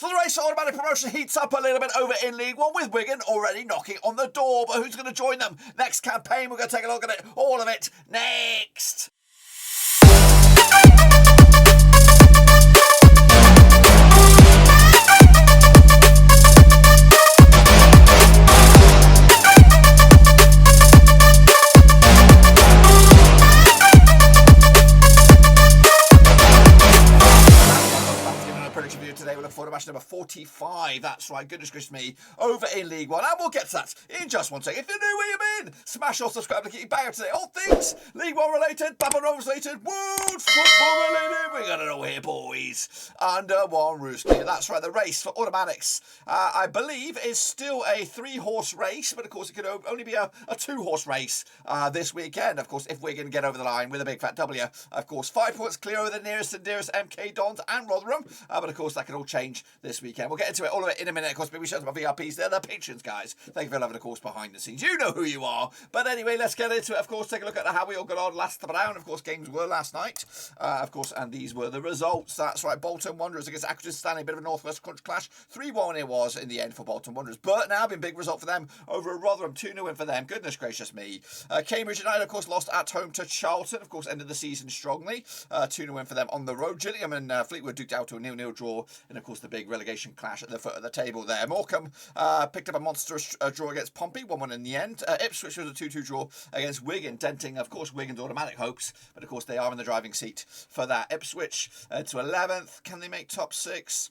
So the race for automatic promotion heats up a little bit over in League One with Wigan already knocking on the door. But who's going to join them next campaign? We're going to take a look at it, all of it, next. Today we'll look forward to match number 45. That's right, goodness gracious me, over in League One. And we'll get to that in just one second. If you're new, where you been? Smash or subscribe to keep you back up today. All things League One related, Rovers related, world football related. We're gonna know here, boys. Under one roof. That's right, the race for automatics, I believe, is still a 3-horse race, but of course it could only be a 2-horse race this weekend. Of course, if Wigan get over the line with a big fat W, of course, 5 points clear over the nearest and dearest MK Dons and Rotherham. But of course, that can all change this weekend. We'll get into it, all of it in a minute. Of course, big shout out to my VIPs. They're the patrons, guys. Thank you for loving, of course, behind the scenes. You know who you are. But anyway, let's get into it. Of course, take a look at how we all got on last round. Of course, games were last night. Of course, and these were the results. That's right. Bolton Wanderers against Accrington Stanley. A bit of a Northwest Crunch clash. 3-1 it was in the end for Bolton Wanderers. Burton Albion, big result for them over Rotherham. 2-0 win for them. Goodness gracious me. Cambridge United, of course, lost at home to Charlton. Of course, ended the season strongly. 2-0 win for them on the road. Gillingham and Fleetwood duked out to a 0-0 draw. And of course, the big relegation clash at the foot of the table there. Morecambe picked up a monstrous draw against Pompey, 1-1 in the end. Ipswich was a 2-2 draw against Wigan, denting, of course, Wigan's automatic hopes, but of course they are in the driving seat for that. Ipswich to 11th. Can they make top 6?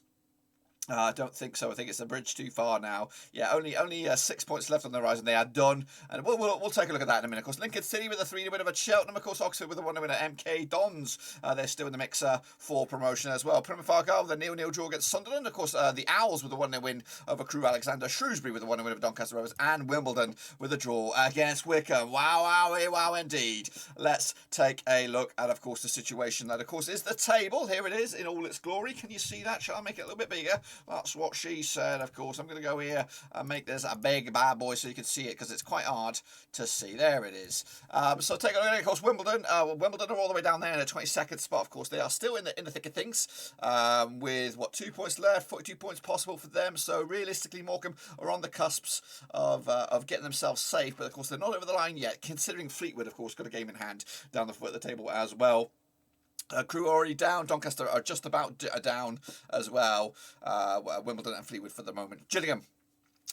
I don't think so. I think it's a bridge too far now. Yeah, only 6 points left on the horizon. They are done, and we'll take a look at that in a minute. Of course, Lincoln City with a 3-0 win over Cheltenham. Of course, Oxford with a 1-0 win at MK Dons. They're still in the mix for promotion as well. Plymouth Argyle with a 0-0 draw against Sunderland. Of course, the Owls with a 1-0 win over Crewe Alexandra. Shrewsbury with a 1-0 win over Doncaster Rovers, and Wimbledon with a draw against Wycombe. Wow, indeed. Let's take a look at, of course, the situation that, of course, is the table. Here it is in all its glory. Can you see that? Shall I make it a little bit bigger? That's what she said, of course. I'm going to go here and make this a big bad boy so you can see it, because it's quite hard to see. There it is. So take a look at it. Of course, Wimbledon are all the way down there in the 22nd spot. Of course, they are still in the thick of things with, 2 points left, 42 points possible for them. So realistically, Morecambe are on the cusps of getting themselves safe, but of course, they're not over the line yet, considering Fleetwood, of course, got a game in hand down the foot of the table as well. Crewe already down. Doncaster are just about down as well. Wimbledon and Fleetwood for the moment. Gillingham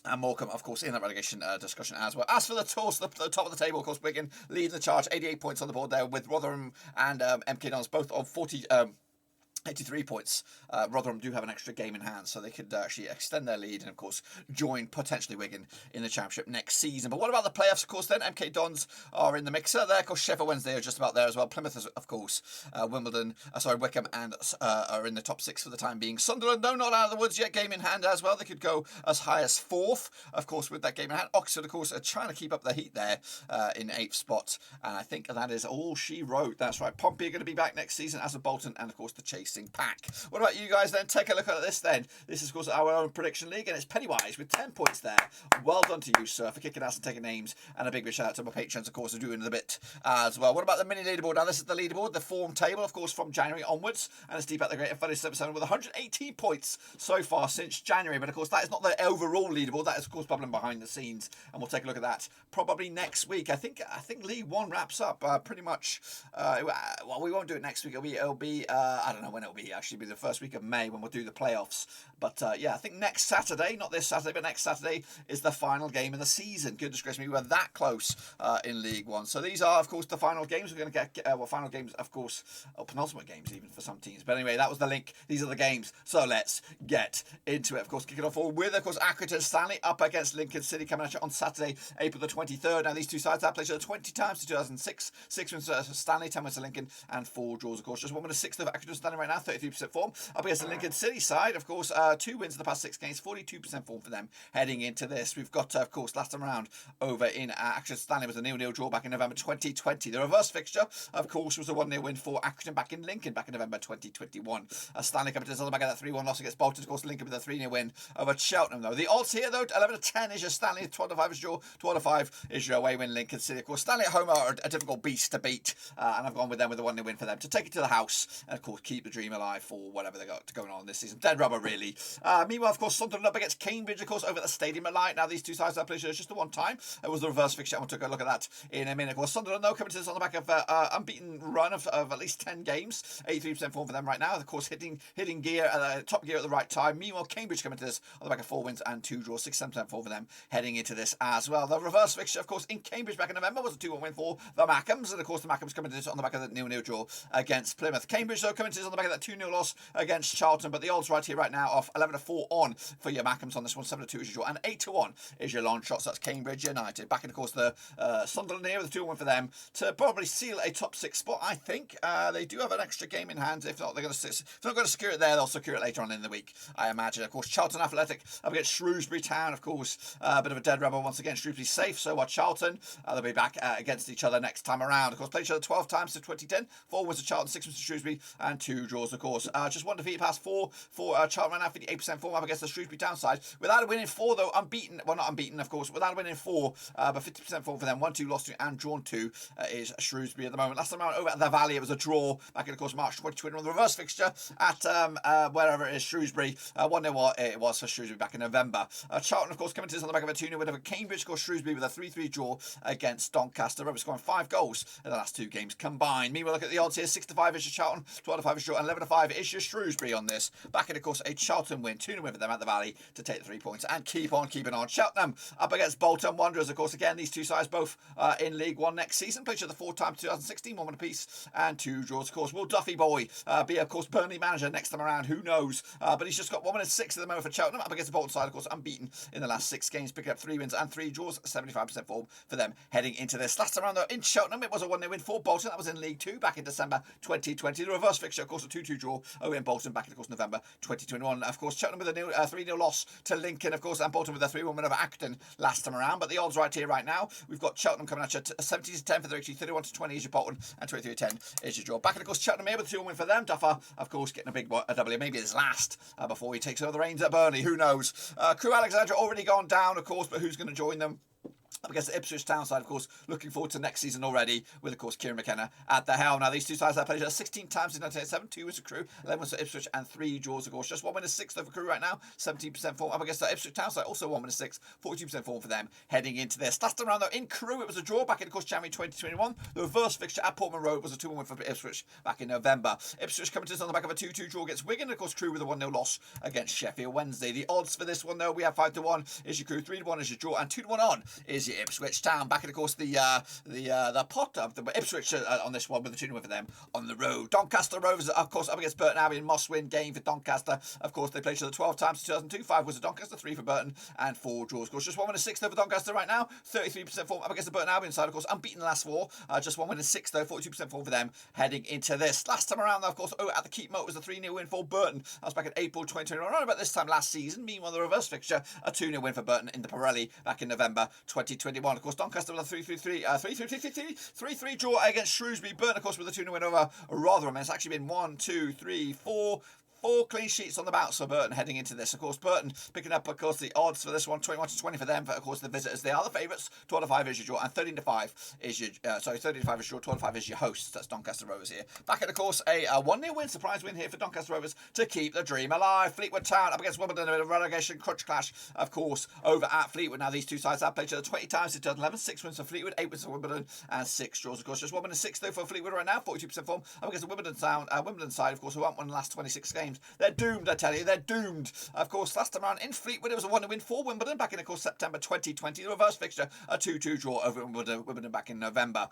and Morecambe, of course, in that relegation discussion as well. As for the toss, the top of the table, of course, Wigan leading the charge, 88 points on the board there, with Rotherham and MK Dons both on 83 points. Rotherham do have an extra game in hand, so they could actually extend their lead and, of course, join potentially Wigan in the Championship next season. But what about the playoffs, of course, then? MK Dons are in the mixer there. Of course, Sheffield Wednesday are just about there as well. Plymouth, is, of course, Wycombe and are in the top 6 for the time being. Sunderland, no, not out of the woods yet. Game in hand as well. They could go as high as 4th, of course, with that game in hand. Oxford, of course, are trying to keep up the heat there in 8th spot. And I think that is all she wrote. That's right. Pompey are going to be back next season, as of Bolton, and, of course, the chasing pack. What about you guys then? Take a look at this then. This is, of course, our own prediction league, and it's Pennywise with 10 points there. Well done to you, sir, for kicking ass and taking names, and a big shout out to my patrons, of course, who are doing the bit as well. What about the mini leaderboard? Now, this is the leaderboard, the form table, of course, from January onwards, and it's deep at the great and funny 7 with 118 points so far since January. But, of course, that is not the overall leaderboard. That is, of course, bubbling behind the scenes, and we'll take a look at that probably next week. I think League One wraps up pretty much. Well, we won't do it next week. It'll be I don't know when it'll be. Actually, be the first week of May when we'll do the playoffs. But yeah, I think next Saturday, not this Saturday, but next Saturday is the final game of the season. Goodness gracious me, we were that close in League One. So these are, of course, the final games. We're going to get final games, of course, or penultimate games even for some teams. But anyway, that was the link. These are the games. So let's get into it. Of course, kick it off with, of course, Accrington Stanley up against Lincoln City coming at you on Saturday, April the 23rd. Now, these two sides have played each other 20 times to 2006. 6 wins for Stanley, 10 wins for Lincoln, and 4 draws, of course. Just 1 win, 6th of Accrington Stanley right now, 33% form. Up against the Lincoln City side, of course, 2 wins in the past 6 games, 42% form for them heading into this. We've got, of course, last time round over in Accrington Stanley was a 0-0 draw back in November 2020. The reverse fixture, of course, was a 1-0 win for Accrington back in Lincoln back in November 2021. Stanley coming to this other back at that 3-1 loss against Bolton. Of course, Lincoln with a 3-0 win over Cheltenham, though. The odds here, though, 11-10 is your Stanley, 12-5 is your 12-5 is your away win Lincoln City. Of course, Stanley at home are a difficult beast to beat, and I've gone with them with a 1-0 win for them to take it to the house and, of course, keep the dream alive for whatever they got going on this season. Dead rubber, really. Meanwhile, of course, Sunderland up against Cambridge, of course, over at the Stadium at Light. Now, these two sides have played just the one time. It was the reverse fixture. I'm going to take a look at that in a minute. Of course, Sunderland, though, coming to this on the back of unbeaten run of at least 10 games. 83% form for them right now. Of course, hitting gear, top gear at the right time. Meanwhile, Cambridge coming to this on the back of 4 wins and 2 draws. 67% form for them heading into this as well. The reverse fixture, of course, in Cambridge back in November was a 2-1 win for the Morecambes. And, of course, the Morecambes coming to this on the back of the 0-0 draw against Plymouth. Cambridge, though, coming to this on the back of that 2-0 loss against Charlton. But the odds right here right now of 11-4 on for your Morecambes on this one. 7-2 is your draw. And 8-1 is your long shot. So that's Cambridge United. Back in, of course, the Sunderland here with a 2-1 win for them to probably seal a top 6 spot, I think. They do have an extra game in hand. If not, they're going to if they're not going to secure it there, they'll secure it later on in the week, I imagine. Of course, Charlton Athletic up against Shrewsbury Town, of course. A bit of a dead rubber once again. Shrewsbury safe, so are Charlton. They'll be back against each other next time around. Of course, played each other 12 times since 2010. 4 wins to Charlton, 6 wins to Shrewsbury, and 2 draws, of course. Just one defeat past 4 for Charlton right now, 58% form up against the Shrewsbury Town side. Without a win in 4, though, unbeaten. Well, not unbeaten, of course. Without a win in 4, but 50% form for them. 1-2 lost to and drawn 2 is Shrewsbury at the moment. Last time around over at the Valley, it was a draw back in, of course, March 2021. The reverse fixture at wherever it is, Shrewsbury. 1-0 what it was for Shrewsbury back in November. Charlton, of course, coming to this on the back of a 2-0 win over Cambridge. Of course, Shrewsbury with a 3-3 draw against Doncaster. Rovers scoring 5 goals in the last 2 games combined. Meanwhile, look at the odds here. 6-5 is your Charlton, 12-5 is your, and 11-5 is your Shrewsbury on this. Back in, of course, a Charlton win. 2-0 win for them at the Valley to take the 3 points and keep on keeping on. Cheltenham up against Bolton Wanderers. Of course, again, these two sides both in League One next season. Played each other 4 times, 2016, 1 win apiece, and 2 draws. Of course, will Duffy Boy be, of course, Burnley manager next time around? Who knows? But he's just got 1 win and 6 at the moment for Cheltenham. Up against the Bolton side, of course, unbeaten in the last 6 games, picking up 3 wins and 3 draws. 75% form for them heading into this. Last time around, though, in Cheltenham, it was a 1-0 win for Bolton. That was in League 2 back in December 2020. The reverse fixture, of course, a 2-2 draw over in Bolton back in, of course, November 2021. Of course, Cheltenham with a 3-0 loss to Lincoln, of course, and Bolton with a 3-1 win over Accrington last time around. But the odds right here, right now, we've got Cheltenham coming at you 70-10 for the victory, 31-20 is your Bolton, and 23-10 is your draw. Back in, of course, Cheltenham here with a 2-1 win for them. Duffer, of course, getting a big W, maybe his last before he takes over the reins at Burnley. Who knows? Crewe Alexandra already gone down, of course, but who's going to join them? Up against the Ipswich Town side, of course, looking forward to next season already with, of course, Kieran McKenna at the helm. Now, these two sides have played 16 times in 1987, 2 wins for Crewe, 11 wins for Ipswich, and 3 draws, of course. Just 1 win and 6 though for Crewe right now, 17% form. Up against the Ipswich Town side, also 1 win and 6, 42% form for them heading into this. Last time around, though, in Crewe, it was a draw back in, of course, January 2021. The reverse fixture at Portman Road was a 2-1 win for Ipswich back in November. Ipswich coming to us on the back of a 2-2 draw against Wigan. Of course, Crewe with a 1-0 loss against Sheffield Wednesday. The odds for this one, though, we have 5-1 is your Crewe, 3-1 is your draw, and 2-1 on is your Ipswich Town. Back in, of course, the pot of the Ipswich on this one with the 2-1 win for them on the road. Doncaster Rovers, of course, up against Burton Albion, must-win game for Doncaster. Of course, they played each other 12 times in 2002. 5 was for Doncaster, 3 for Burton, and 4 draws. Of course, just 1 win and 6 though for Doncaster right now. 33% form up against the Burton Albion side. Of course, unbeaten the last 4. Just 1 win and 6 though. 42% form for them heading into this. Last time around, though, of course, at the Keep Moat was a 3-0 win for Burton. That was back in April 2021. Around about this time last season. Meanwhile, the reverse fixture, a 2-0 win for Burton in the Pirelli back in November 2021. Of course, Doncaster with a 3-3 draw against Shrewsbury. Burton, of course, with a 2-0 win over Rotherham. It's actually been 1, 2, 3, 4 clean sheets on the bounce for Burton heading into this. Of course, Burton picking up, of course, the odds for this one, 21-20 for them. But of course, the visitors, they are the favourites. 12-5 is your draw, and 13-5 is your 13-5 is your draw, 12-5 is your hosts. That's Doncaster Rovers here. Back at, of course, a 1-0 win, surprise win here for Doncaster Rovers to keep the dream alive. Fleetwood Town up against Wimbledon in a relegation crunch clash, of course, over at Fleetwood. Now, these two sides have played each other 20 times since 2011. 6 wins for Fleetwood, 8 wins for Wimbledon, and 6 draws. Of course, just 1 win and 6 though for Fleetwood right now. 42% form up against the Wimbledon side, of course, who haven't won the last 26 games. They're doomed, I tell you, they're doomed. Of course, last time around in Fleetwood, it was a 1-0 win for Wimbledon back in, of course, September 2020. The reverse fixture, a 2-2 draw over Wimbledon back in November.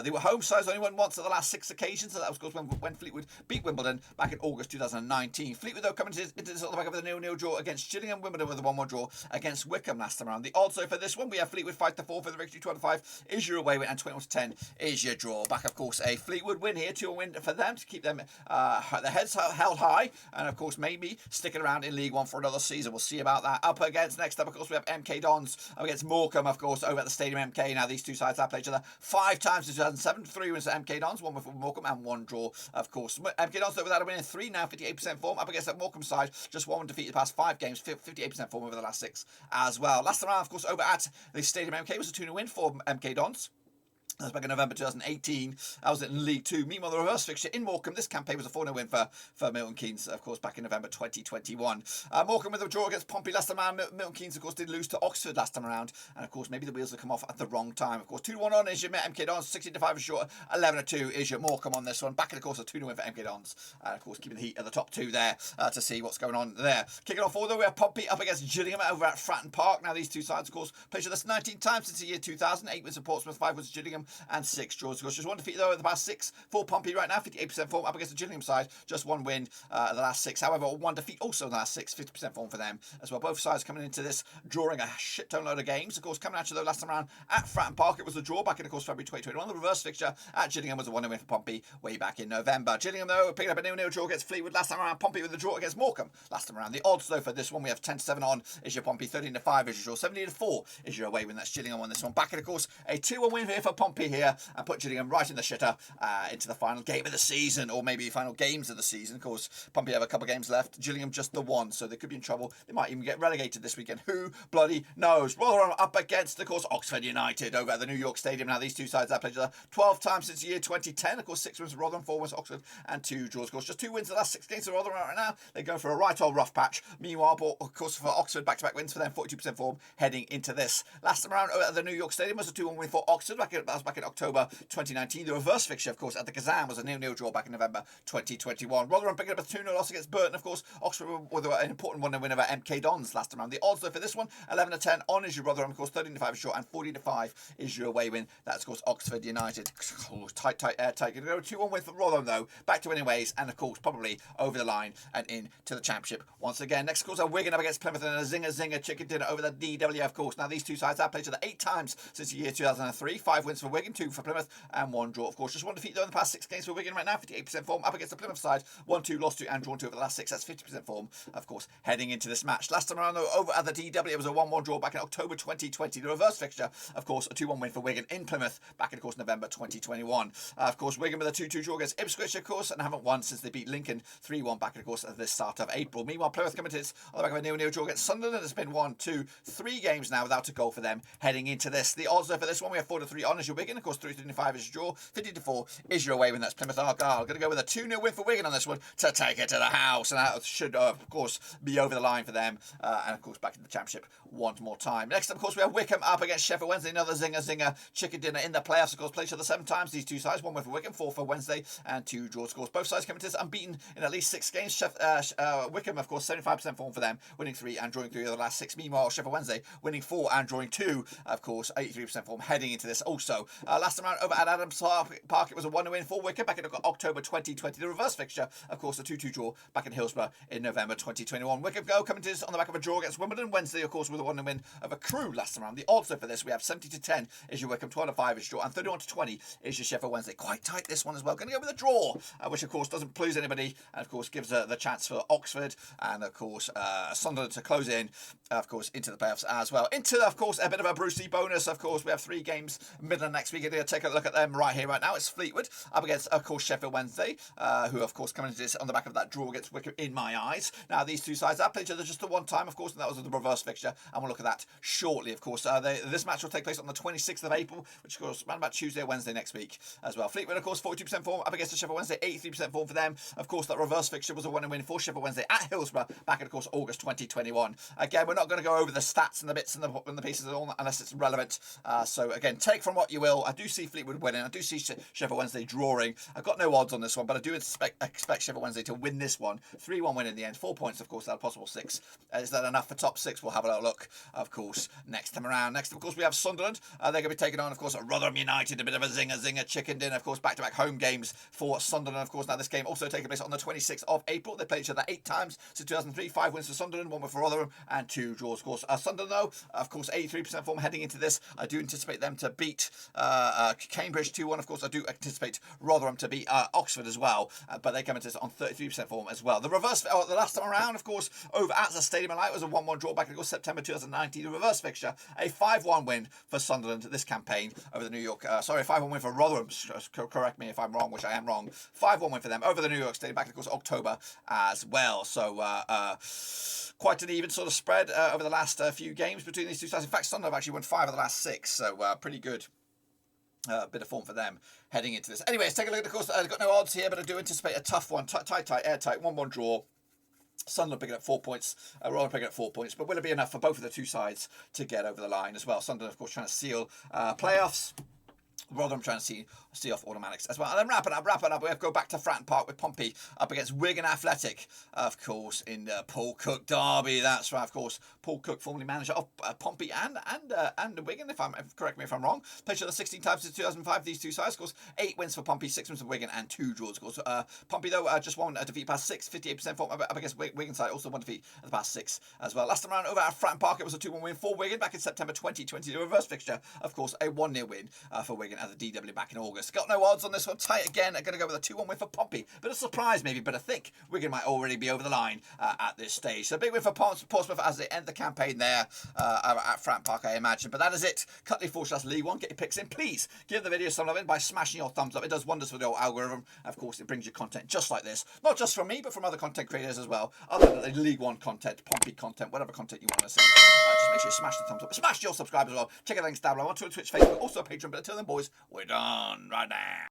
They were home sides only won once at the last 6 occasions, so that was, of course, when Fleetwood beat Wimbledon back in August 2019. Fleetwood, though, coming into this on the back of a 0-0 draw against Gillingham. Wimbledon with a 1-1 draw against Wycombe last time around. The odds, though, for this one, we have Fleetwood 5-4 for the victory, 12-5 is your away win, and 21-10 is your draw. Back, of course, a Fleetwood win here, 2-1 win for them to keep them their heads held high, and, of course, maybe sticking around in League One for another season. We'll see about that. Up against, next up, of course, we have MK Dons up against Morecambe, of course, over at the Stadium MK. Now, these two sides have played each other 5 times in 2007. 3 wins for MK Dons, 1 win for Morecambe, and 1 draw, of course. MK Dons, though, without a win in 3 now, 58% form. Up against that Morecambe side, just 1 defeat the past 5 games, 58% form over the last 6 as well. Last time around, of course, over at the Stadium MK was a 2-0 win for MK Dons. That was back in November 2018. I was in League Two. Meanwhile, the reverse fixture in Morecambe this campaign was a 4-0 win for Milton Keynes, of course, back in November 2021. Morecambe with a draw against Pompey last time around. Milton Keynes, of course, did lose to Oxford last time around. And, of course, maybe the wheels have come off at the wrong time. Of course, 2-1 on is your MK Dons. 16-5 is short. 11-2 is your Morecambe on this one. Back in, of course, a 2-0 win for MK Dons. And, of course, keeping the heat at the top two there to see what's going on there. Kicking off, although we have Pompey up against Gillingham over at Fratton Park. Now, these two sides, of course, played each other 19 times since the year 2000. 8 wins for Portsmouth, 5 wins for Gillingham, and 6 draws. Of course, just one defeat though in the past 6 for Pompey right now, 58% form up against the Gillingham side, just one win the last 6. However, one defeat also in the last 6, 50% form for them as well. Both sides coming into this drawing a shit ton load of games. Of course, coming at you though last time around at Fratton Park, it was a draw back in, of course, February 2021. The reverse fixture at Gillingham was a 1-0 win for Pompey way back in November. Gillingham though picking up a 0-0 draw against Fleetwood last time around. Pompey with a draw against Morecambe last time around. The odds though for this one, we have 10-7 on is your Pompey, 13-5 is your draw, 17-4 is your away win. That's Gillingham on this one. Back in, of course, a 2-1 win here for Pompey here and put Gillingham right in the shitter into the final game of the season, or maybe final games of the season. Of course, Pompey have a couple of games left, Gillingham just the one, so they could be in trouble. They might even get relegated this weekend. Who bloody knows? Rotherham up against, of course, Oxford United over at the New York Stadium. Now, these two sides have played each other 12 times since the year 2010. Of course, 6 wins for Rotherham, 4 wins for Oxford, and 2 draws. Of course, just 2 wins in the last 6 games for Rotherham right now. They're going for a right old rough patch. Meanwhile, of course, for Oxford, back-to-back wins for them, 42% form heading into this. Last time around at the New York Stadium was a 2-1 win for Oxford. That was back in October 2019. The reverse fixture, of course, at the Kazan was a 0-0 draw back in November 2021. Rotherham picking up a 2-0 loss against Burton, of course. Oxford with an important 1-0 win over MK Dons last time around. The odds though for this one, 11-10 on is your Rotherham, of course, 13-5 is short, and 40-5 is your away win. That's, of course, Oxford United. Oh, tight. Going to go 2-1 win for Rotherham though, back to winning ways, and of course, probably over the line and into the Championship once again. Next, of course, are Wigan up against Plymouth in a zinger chicken dinner over the DW, of course. Now, these two sides have played each other 8 times since the year 2003. 5 wins for Wigan, 2 for Plymouth, and 1 draw. Of course, just one defeat though in the past 6 games for Wigan right now, 58% form up against the Plymouth side. 1-2 lost to and drawn to over the last 6. That's 50% form, of course, heading into this match. Last time around though, over at the DW, it was a 1-1 draw back in October 2020. The reverse fixture, of course, a 2-1 win for Wigan in Plymouth back in, of course, November 2021. Of course, Wigan with a 2-2 draw against Ipswich, of course, and haven't won since they beat Lincoln 3-1 back in, of course, at the start of April. Meanwhile, Plymouth coming to this on the back of a 0-0 draw against Sunderland. It's been 1, 2, 3 games now without a goal for them heading into this. The odds though for this one, we have 4-3 on as your Wigan, of course, 3-5 is your draw, 50-4 is your away win. That's Plymouth Argyle. Going to go with a 2-0 win for Wigan on this one to take it to the house, and that should, of course, be over the line for them, and of course back in the Championship one more time. Next, of course, we have Wycombe up against Sheffield Wednesday. Another zinger chicken dinner in the playoffs. Of course, played each other 7 times. These two sides, 1 win for Wycombe, 4 for Wednesday, and 2 draws. Of course, both sides coming to this unbeaten in at least 6 games. Wycombe, of course, 75% form for them, winning 3 and drawing 3 of the last 6. Meanwhile, Sheffield Wednesday winning 4 and drawing 2. Of course, 83% form heading into this. Also, last time around over at Adams Park, it was a 1-0 win for Wycombe back in October 2020. The reverse fixture, of course, a 2-2 draw back in Hillsborough in November 2021. Wycombe coming to this on the back of a draw against Wimbledon. Wednesday, of course, with a 1-0 win over Crewe last time around. The odds for this, we have 70-10 is your Wycombe, 12-5 is your draw, and 31-20 is your Sheffield Wednesday. Quite tight this one as well. Going to go with a draw, which of course doesn't please anybody, and of course gives the chance for Oxford and of course Sunderland to close in, of course, into the playoffs as well. Into, of course, a bit of a Brucey bonus. Of course, we have 3 games Midland next week. We're going to take a look at them right here, right now. It's Fleetwood up against, of course, Sheffield Wednesday, who, of course, coming into this on the back of that draw against Wycombe in my eyes. Now, these two sides have played each other just the one time, of course, and that was the reverse fixture, and we'll look at that shortly, of course. This match will take place on the 26th of April, which, of course, around about Tuesday or Wednesday next week as well. Fleetwood, of course, 42% form up against the Sheffield Wednesday, 83% form for them. Of course, that reverse fixture was a 1-0 win for Sheffield Wednesday at Hillsborough back in, of course, August 2021. Again, we're not going to go over the stats and the bits and the pieces and all that unless it's relevant. So, again, take from what you will. I do see Fleetwood winning. I do see Sheffield Wednesday drawing. I've got no odds on this one, but I do expect Sheffield Wednesday to win this one. 3-1 win in the end. 4 points, of course, out of possible 6. Is that enough for top 6? We'll have a little look, of course, next time around. Next, of course, we have Sunderland. They're going to be taking on, of course, Rotherham United. A bit of a zinger chicken dinner, of course, back-to-back home games for Sunderland. Of course, now this game also taking place on the 26th of April. They played each other 8 times since 2003. 5 wins for Sunderland, 1 win for Rotherham, and 2 draws, of course. Sunderland, though, of course, 83% form heading into this. I do anticipate them to beat Cambridge 2-1. Of course, I do anticipate Rotherham to beat Oxford as well, but they come into this on 33% form as well. The reverse, the last time around, of course, over at the Stadium of Light was a 1-1 draw back in September 2019. The reverse fixture, a 5-1 win for Sunderland this campaign over the New York. A 5-1 win for Rotherham. Correct me if I'm wrong, which I am wrong. 5-1 win for them over the New York Stadium back in, of course, October as well. So quite an even sort of spread over the last few games between these two sides. In fact, Sunderland have actually won 5 of the last 6, so pretty good. Bit of form for them heading into this. Anyway, let's take a look. Of course, I've got no odds here, but I do anticipate a tough one. Tight, airtight, 1-1 draw. Sunderland picking up 4 points, Rotherham picking up 4 points, but will it be enough for both of the two sides to get over the line as well? Sunderland, of course, trying to seal playoffs. Rotherham trying to see off automatics as well. And then wrapping up, we have to go back to Fratton Park with Pompey up against Wigan Athletic, of course, in the Paul Cook derby. That's right, of course. Paul Cook, formerly manager of Pompey and Wigan, correct me if I'm wrong. Played each other 16 times since 2005. These two sides, of course, 8 wins for Pompey, 6 wins for Wigan, and 2 draws, of course. Pompey, though, just one defeat past 6, 58% form up against Wigan side, also one defeat at the past 6 as well. Last time around over at Fratton Park, it was a 2-1 win for Wigan back in September 2020. The reverse fixture, of course, a 1-0 win for Wigan at the DW back in August. Got no odds on this one. Tight again. I'm going to go with a 2-1 win for Pompey. Bit of surprise maybe, but I think Wigan might already be over the line at this stage. So big win for Portsmouth as they end the campaign there at Fratton Park, I imagine. But that is it. Cutley/League One. Get your picks in. Please give the video some love in by smashing your thumbs up. It does wonders for the old algorithm. Of course, it brings you content just like this. Not just from me, but from other content creators as well. Other than League One content, Pompey content, whatever content you want to see. Just make sure you smash the thumbs up. Smash your subscribe as well. Check out the links down below on Twitter, Twitch, Facebook, also Patreon. But until then, boys, we're done right now.